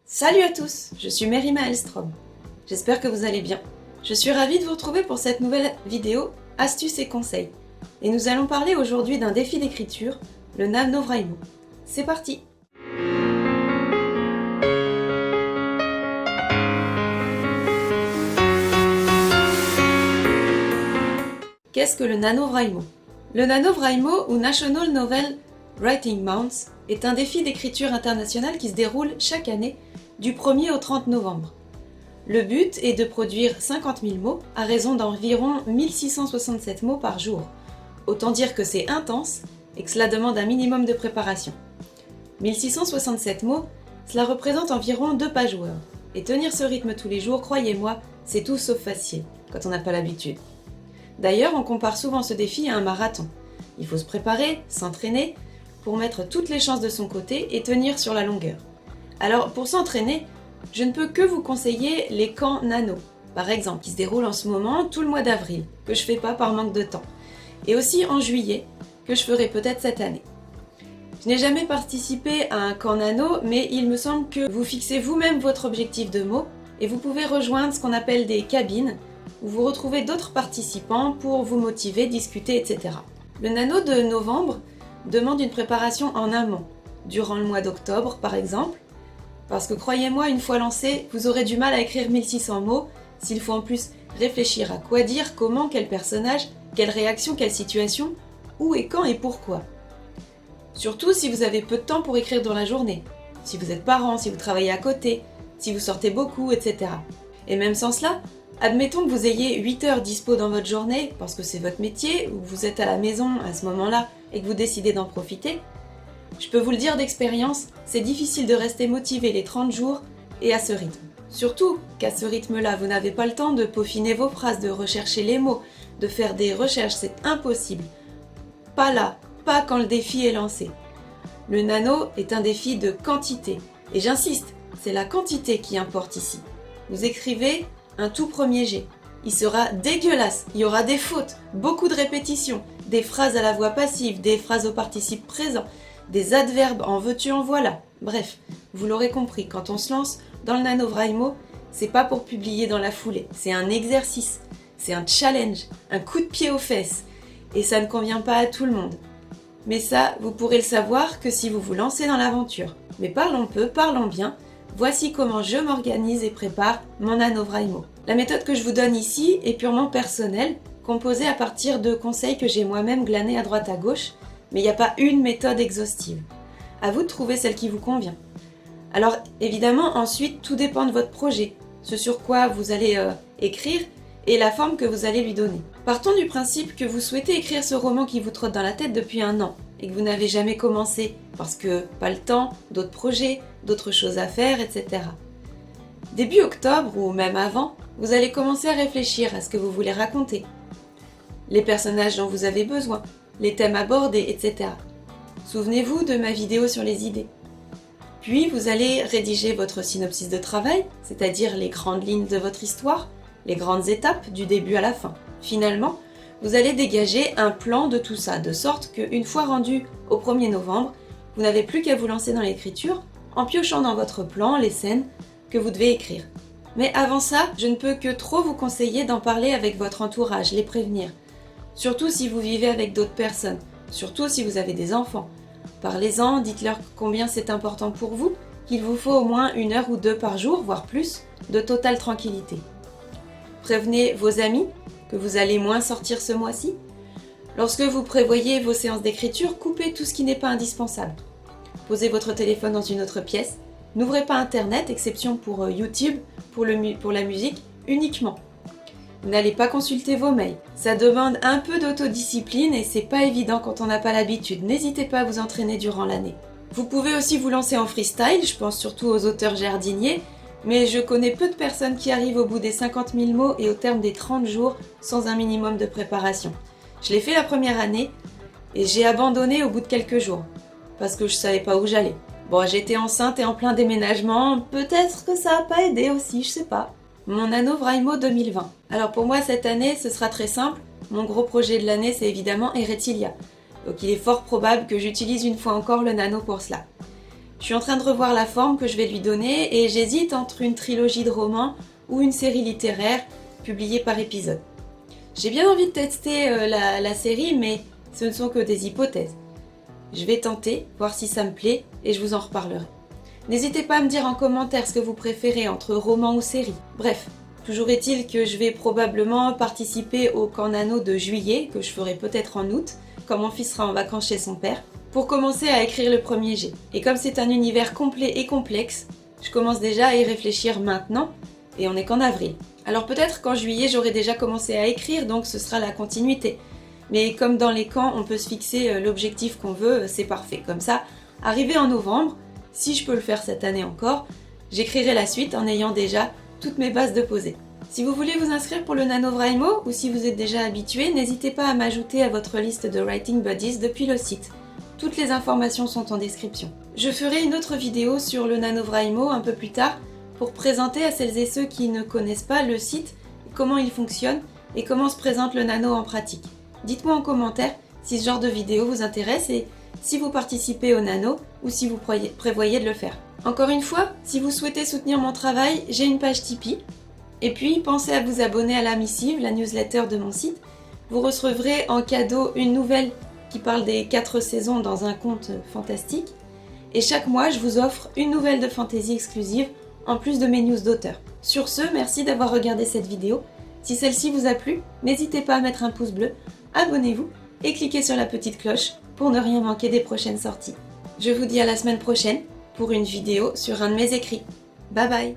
Salut à tous, je suis Merima Elstrom. J'espère que vous allez bien. Je suis ravie de vous retrouver pour cette nouvelle vidéo Astuces et conseils. Et nous allons parler aujourd'hui d'un défi d'écriture, le NaNoWriMo. C'est parti! Qu'est-ce que le NaNoWriMo? Le NaNoWriMo ou National Novel Writing Month est un défi d'écriture international qui se déroule chaque année du 1er au 30 novembre. Le but est de produire 50 000 mots à raison d'environ 1667 mots par jour. Autant dire que c'est intense et que cela demande un minimum de préparation. 1667 mots, cela représente environ 2 pages Word. Et tenir ce rythme tous les jours, croyez-moi, c'est tout sauf facile quand on n'a pas l'habitude. D'ailleurs, on compare souvent ce défi à un marathon. Il faut se préparer, s'entraîner, pour mettre toutes les chances de son côté et tenir sur la longueur. Alors, pour s'entraîner, je ne peux que vous conseiller les camps nano, par exemple, qui se déroulent en ce moment tout le mois d'avril, que je fais pas par manque de temps, et aussi en juillet, que je ferai peut-être cette année. Je n'ai jamais participé à un camp nano, mais il me semble que vous fixez vous-même votre objectif de mots et vous pouvez rejoindre ce qu'on appelle des cabines, où vous retrouvez d'autres participants pour vous motiver, discuter, etc. Le nano de novembre demande une préparation en amont, durant le mois d'octobre par exemple, parce que croyez-moi, une fois lancé, vous aurez du mal à écrire 1600 mots s'il faut en plus réfléchir à quoi dire, comment, quel personnage, quelle réaction, quelle situation, où et quand et pourquoi. Surtout si vous avez peu de temps pour écrire dans la journée, si vous êtes parent, si vous travaillez à côté, si vous sortez beaucoup, etc. Et même sans cela, admettons que vous ayez 8 heures dispo dans votre journée, parce que c'est votre métier, ou que vous êtes à la maison à ce moment-là et que vous décidez d'en profiter. Je peux vous le dire d'expérience, c'est difficile de rester motivé les 30 jours et à ce rythme. Surtout qu'à ce rythme-là, vous n'avez pas le temps de peaufiner vos phrases, de rechercher les mots, de faire des recherches, c'est impossible. Pas là, pas quand le défi est lancé. Le nano est un défi de quantité, et j'insiste, c'est la quantité qui importe ici. Vous écrivez un tout premier jet. Il sera dégueulasse, il y aura des fautes, beaucoup de répétitions, des phrases à la voix passive, des phrases au participe présent, des adverbes en veux-tu en voilà. Bref, vous l'aurez compris, quand on se lance dans le NaNoWriMo, c'est pas pour publier dans la foulée, c'est un exercice, c'est un challenge, un coup de pied aux fesses, et ça ne convient pas à tout le monde. Mais ça, vous pourrez le savoir que si vous vous lancez dans l'aventure. Mais parlons peu, parlons bien, voici comment je m'organise et prépare mon NaNoWriMo. La méthode que je vous donne ici est purement personnelle, composée à partir de conseils que j'ai moi-même glanés à droite à gauche, mais il n'y a pas une méthode exhaustive. À vous de trouver celle qui vous convient. Alors évidemment, ensuite, tout dépend de votre projet, ce sur quoi vous allez écrire et la forme que vous allez lui donner. Partons du principe que vous souhaitez écrire ce roman qui vous trotte dans la tête depuis un an et que vous n'avez jamais commencé parce que pas le temps, d'autres projets, d'autres choses à faire, etc. Début octobre ou même avant, vous allez commencer à réfléchir à ce que vous voulez raconter, les personnages dont vous avez besoin, les thèmes abordés, etc. Souvenez-vous de ma vidéo sur les idées. Puis vous allez rédiger votre synopsis de travail, c'est-à-dire les grandes lignes de votre histoire, les grandes étapes du début à la fin. Finalement, vous allez dégager un plan de tout ça, de sorte qu'une fois rendu au 1er novembre, vous n'avez plus qu'à vous lancer dans l'écriture en piochant dans votre plan les scènes que vous devez écrire. Mais avant ça, je ne peux que trop vous conseiller d'en parler avec votre entourage, les prévenir. Surtout si vous vivez avec d'autres personnes, surtout si vous avez des enfants. Parlez-en, dites-leur combien c'est important pour vous, qu'il vous faut au moins 1 heure ou 2 par jour, voire plus, de totale tranquillité. Prévenez vos amis que vous allez moins sortir ce mois-ci. Lorsque vous prévoyez vos séances d'écriture, coupez tout ce qui n'est pas indispensable. Posez votre téléphone dans une autre pièce. N'ouvrez pas Internet, exception pour YouTube, pour la musique, uniquement. N'allez pas consulter vos mails. Ça demande un peu d'autodiscipline et c'est pas évident quand on n'a pas l'habitude. N'hésitez pas à vous entraîner durant l'année. Vous pouvez aussi vous lancer en freestyle, je pense surtout aux auteurs jardiniers, mais je connais peu de personnes qui arrivent au bout des 50 000 mots et au terme des 30 jours sans un minimum de préparation. Je l'ai fait la première année et j'ai abandonné au bout de quelques jours parce que je savais pas où j'allais. Bon, j'étais enceinte et en plein déménagement, peut-être que ça a pas aidé aussi, je sais pas. Mon NaNoWriMo 2020. Alors pour moi cette année ce sera très simple, mon gros projet de l'année c'est évidemment Eretilia. Donc il est fort probable que j'utilise une fois encore le nano pour cela. Je suis en train de revoir la forme que je vais lui donner et j'hésite entre une trilogie de romans ou une série littéraire publiée par épisode. J'ai bien envie de tester la série, mais ce ne sont que des hypothèses. Je vais tenter, voir si ça me plaît et je vous en reparlerai. N'hésitez pas à me dire en commentaire ce que vous préférez entre roman ou série. Bref, toujours est-il que je vais probablement participer au camp nano de juillet, que je ferai peut-être en août, quand mon fils sera en vacances chez son père, pour commencer à écrire le premier jet. Et comme c'est un univers complet et complexe, je commence déjà à y réfléchir maintenant, et on n'est qu'en avril. Alors peut-être qu'en juillet j'aurai déjà commencé à écrire, donc ce sera la continuité. Mais comme dans les camps, on peut se fixer l'objectif qu'on veut, c'est parfait. Comme ça, arrivé en novembre, si je peux le faire cette année encore, j'écrirai la suite en ayant déjà toutes mes bases de posées. Si vous voulez vous inscrire pour le NaNoWriMo ou si vous êtes déjà habitué, n'hésitez pas à m'ajouter à votre liste de Writing Buddies depuis le site. Toutes les informations sont en description. Je ferai une autre vidéo sur le NaNoWriMo un peu plus tard pour présenter à celles et ceux qui ne connaissent pas le site, comment il fonctionne et comment se présente le nano en pratique. Dites-moi en commentaire si ce genre de vidéo vous intéresse et si vous participez au nano ou si vous prévoyez de le faire. Encore une fois, si vous souhaitez soutenir mon travail, j'ai une page Tipeee. Et puis, pensez à vous abonner à la missive, la newsletter de mon site. Vous recevrez en cadeau une nouvelle qui parle des 4 saisons dans un conte fantastique. Et chaque mois, je vous offre une nouvelle de fantasy exclusive en plus de mes news d'auteur. Sur ce, merci d'avoir regardé cette vidéo. Si celle-ci vous a plu, n'hésitez pas à mettre un pouce bleu, abonnez-vous et cliquez sur la petite cloche pour ne rien manquer des prochaines sorties. Je vous dis à la semaine prochaine pour une vidéo sur un de mes écrits. Bye bye!